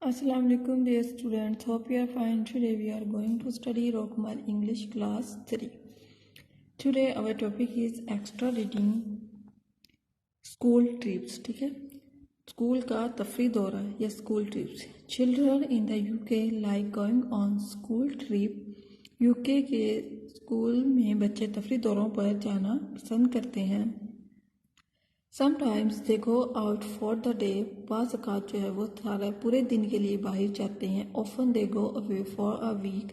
Assalamu alaikum dear students, hope you are fine. Today we are going to study Rockmal English class 3. Today our topic is extra reading school trips. ठीक है, school का तफरी दौरा या school trips. Children in the UK like going on school trip. UK के school में बच्चे तफरी दौरों पर जाना पसंद करते हैं. Sometimes they go out for the day. बाज़ औक़ात जो है वो सारा पूरे दिन के लिए बाहर जाते हैं. Often they go away for a week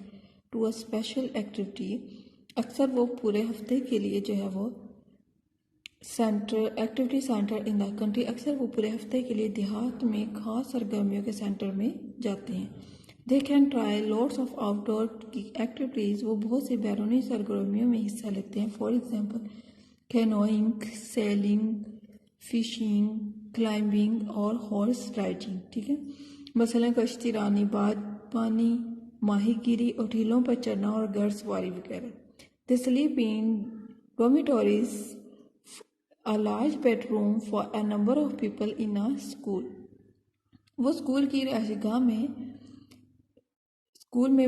to a special activity. अक्सर वो पूरे हफ्ते के लिए जो है वो activity centre in the country. अक्सर वो पूरे हफ्ते के लिए देहात में खास सरगर्मियों के सेंटर में जाते हैं. They can try lots of outdoor activities. वो बहुत सी बैरूनी सरगर्मियों में हिस्सा लेते हैं. For example canoeing, selling, fishing, climbing और हॉर्स राइडिंग. ठीक है, मसलन कश्ती रानी, पानी, माहीगीरी और टीलों पर चढ़ना और घुड़सवारी वगैरह. They sleep in dormitories, a large bedroom for a number of people in a school. वो स्कूल की रिहाइशगाह में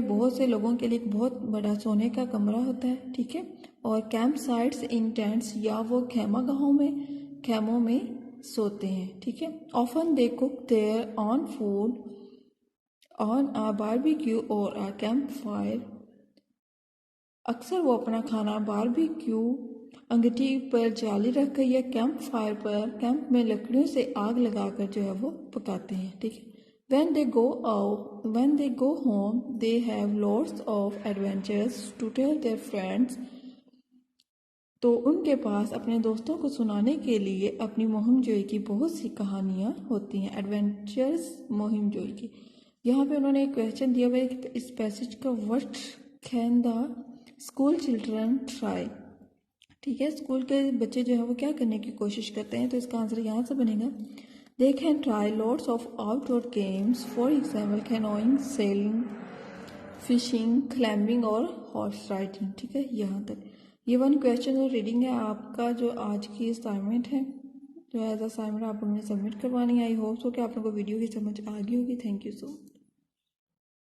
बहुत से लोगों के लिए एक बहुत बड़ा सोने का कमरा होता है. ठीक है, और कैंप साइट्स इन टेंट्स, या वो खेमों में सोते हैं. ठीक है, often they cook there on food on a barbecue और अ कैंप फायर. अक्सर वो अपना खाना बारबेक्यू, अंगीठी पर जाली रखकर या कैंप फायर पर कैंप में लकड़ियों से आग लगाकर जो है वो पकाते हैं. ठीक है, when they go home they have lots of adventures to tell their friends. तो उनके पास अपने दोस्तों को सुनाने के लिए अपनी मुहिम जोई की बहुत सी कहानियाँ होती हैं. एडवेंचर्स मुहिम जोई की. यहाँ पे उन्होंने एक क्वेश्चन दिया हुआ है. इस पैसेज का what can the school children try. ठीक है, स्कूल के बच्चे जो है वो क्या करने की कोशिश करते हैं. तो इसका आंसर यहाँ से बनेगा they can try lots of outdoor games. For example canoeing, selling, fishing, climbing और हॉर्स राइडिंग. ठीक है, यहाँ तक ये 1 क्वेश्चन और रीडिंग है. आपका जो आज की असाइनमेंट है, जो एज असाइनमेंट आप उन्हें सबमिट करवानी है. आई होप सो कि आप लोगों को वीडियो की समझ आ गई होगी. Thank you so much.